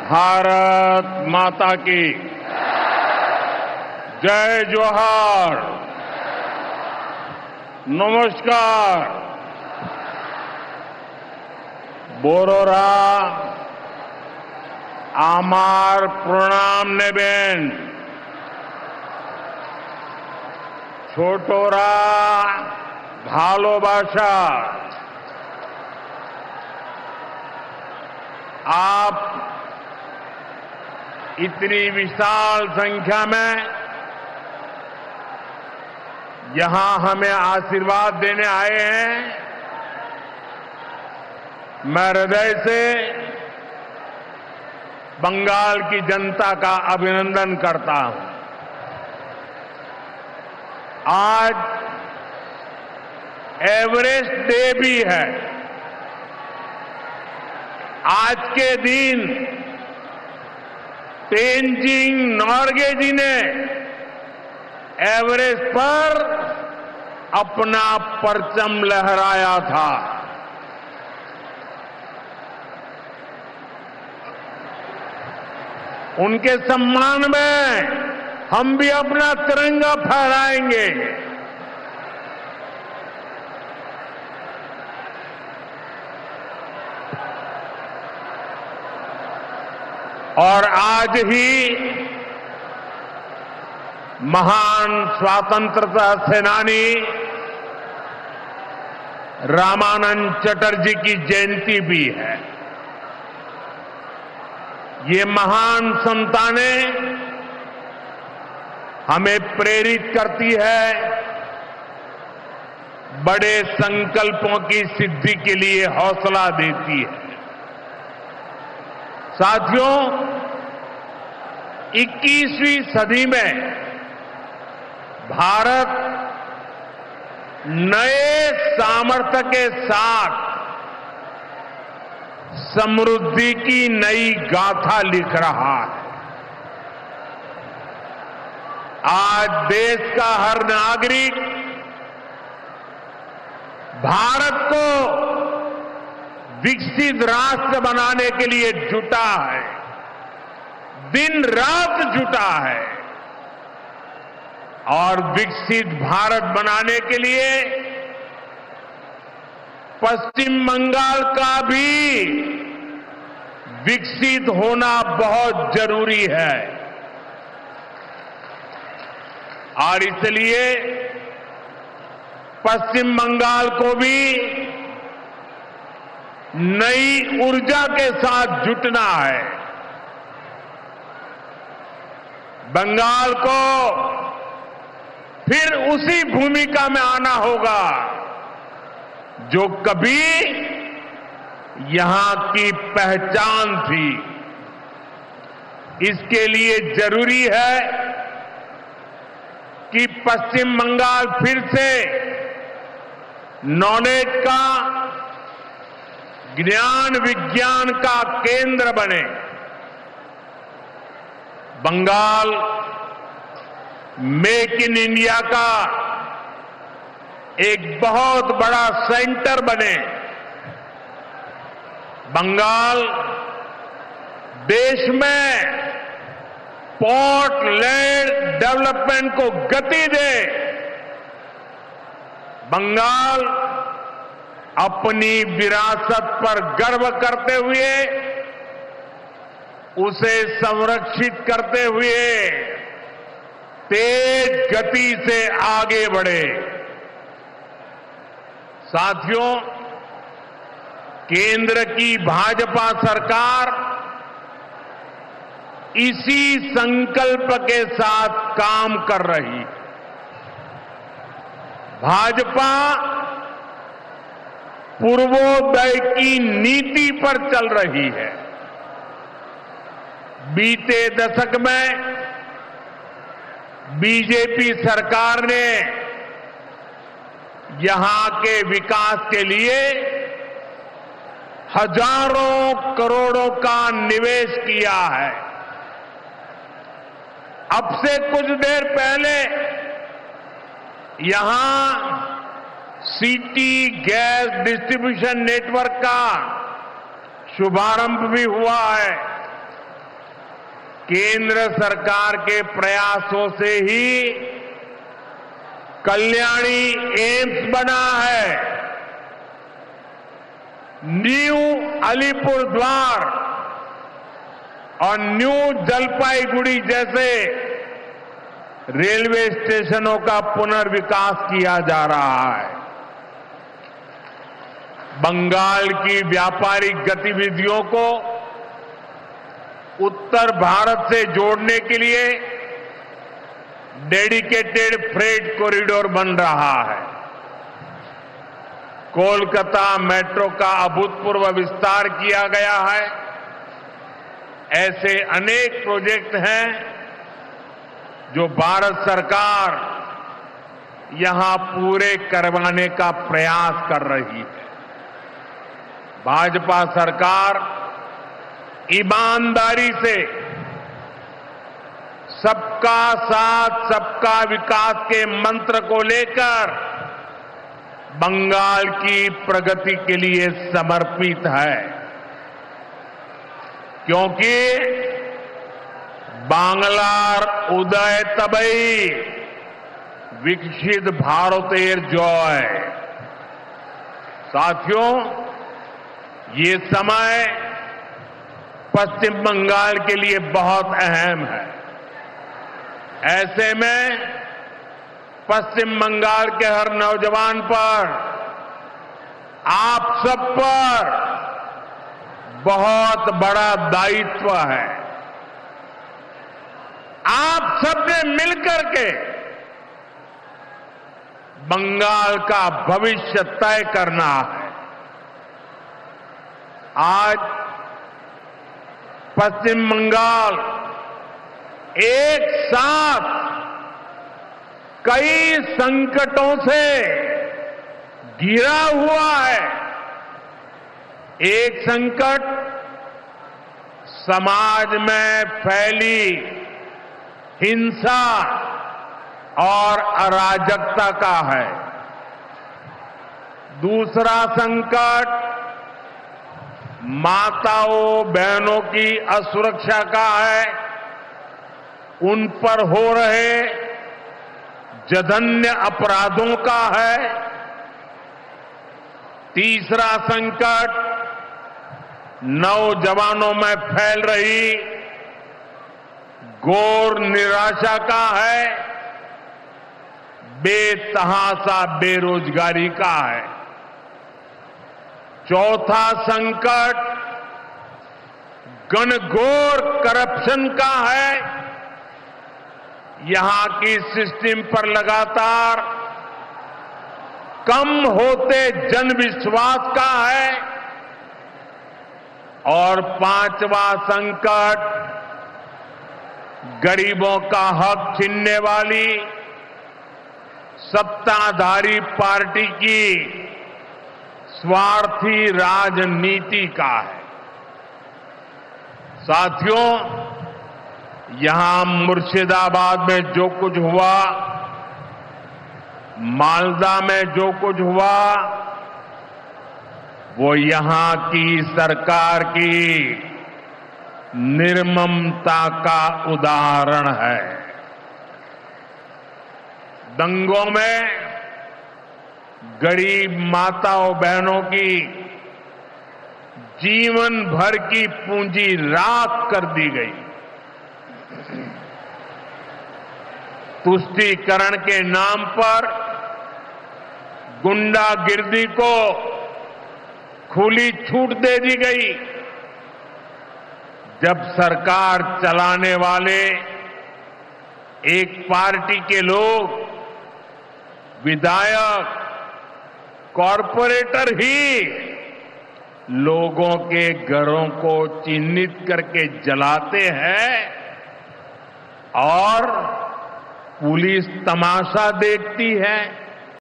भारत माता की जय जोहार। नमस्कार। बोरोरा आमार प्रणाम नेबेन। छोटोरा भालोबाशा। आप इतनी विशाल संख्या में यहां हमें आशीर्वाद देने आए हैं। मैं हृदय से बंगाल की जनता का अभिनंदन करता हूं। आज एवरेस्ट डे भी है। आज के दिन तेनजिंग नोर्गे जी ने एवरेस्ट पर अपना परचम लहराया था। उनके सम्मान में हम भी अपना तिरंगा फहराएंगे। और आज ही महान स्वतंत्रता सेनानी रामानंद चटर्जी की जयंती भी है। ये महान संतानें हमें प्रेरित करती है, बड़े संकल्पों की सिद्धि के लिए हौसला देती है। साथियों, 21वीं सदी में भारत नए सामर्थ्य के साथ समृद्धि की नई गाथा लिख रहा है। आज देश का हर नागरिक भारत को विकसित राष्ट्र बनाने के लिए जुटा है, दिन रात जुटा है। और विकसित भारत बनाने के लिए पश्चिम बंगाल का भी विकसित होना बहुत जरूरी है। और इसलिए पश्चिम बंगाल को भी नई ऊर्जा के साथ जुटना है। बंगाल को फिर उसी भूमिका में आना होगा जो कभी यहां की पहचान थी। इसके लिए जरूरी है कि पश्चिम बंगाल फिर से नॉलेज का, ज्ञान विज्ञान का केंद्र बने। बंगाल मेक इन इंडिया का एक बहुत बड़ा सेंटर बने। बंगाल देश में पोर्ट लेड डेवलपमेंट को गति दे। बंगाल अपनी विरासत पर गर्व करते हुए, उसे संरक्षित करते हुए तेज गति से आगे बढ़े। साथियों, केंद्र की भाजपा सरकार इसी संकल्प के साथ काम कर रही। भाजपा पूर्वोदय की नीति पर चल रही है। बीते दशक में बीजेपी सरकार ने यहां के विकास के लिए हजारों करोड़ों का निवेश किया है। अब से कुछ देर पहले यहां सिटी गैस डिस्ट्रीब्यूशन नेटवर्क का शुभारंभ भी हुआ है। केंद्र सरकार के प्रयासों से ही कल्याणी एम्स बना है। न्यू अलीपुरद्वार और न्यू जलपाईगुड़ी जैसे रेलवे स्टेशनों का पुनर्विकास किया जा रहा है। बंगाल की व्यापारिक गतिविधियों को उत्तर भारत से जोड़ने के लिए डेडिकेटेड फ्रेट कॉरिडोर बन रहा है। कोलकाता मेट्रो का अभूतपूर्व विस्तार किया गया है। ऐसे अनेक प्रोजेक्ट हैं जो भारत सरकार यहां पूरे करवाने का प्रयास कर रही है। भाजपा सरकार ईमानदारी से सबका साथ सबका विकास के मंत्र को लेकर बंगाल की प्रगति के लिए समर्पित है, क्योंकि बांग्लार उदय तबई विकसित भारतेर जय। साथियों, ये समय पश्चिम बंगाल के लिए बहुत अहम है। ऐसे में पश्चिम बंगाल के हर नौजवान पर, आप सब पर बहुत बड़ा दायित्व है। आप सबने मिलकर के बंगाल का भविष्य तय करना है। आज पश्चिम बंगाल एक साथ कई संकटों से घिरा हुआ है। एक संकट समाज में फैली हिंसा और अराजकता का है। दूसरा संकट माताओं बहनों की असुरक्षा का है, उन पर हो रहे जघन्य अपराधों का है। तीसरा संकट नौजवानों में फैल रही घोर निराशा का है, बेतहाशा बेरोजगारी का है। चौथा संकट घनघोर करप्शन का है। यहां की सिस्टम पर लगातार कम होते जनविश्वास का है। और पांचवा संकट गरीबों का हक छीनने वाली सत्ताधारी पार्टी की स्वार्थी राजनीति का है। साथियों, यहां मुर्शिदाबाद में जो कुछ हुआ, मालदा में जो कुछ हुआ, वो यहां की सरकार की निर्ममता का उदाहरण है। दंगों में गरीब माताओं बहनों की जीवन भर की पूंजी राख कर दी गई। तुष्टीकरण के नाम पर गुंडागिर्दी को खुली छूट दे दी गई। जब सरकार चलाने वाले एक पार्टी के लोग, विधायक, कॉरपोरेटर ही लोगों के घरों को चिन्हित करके जलाते हैं और पुलिस तमाशा देखती है,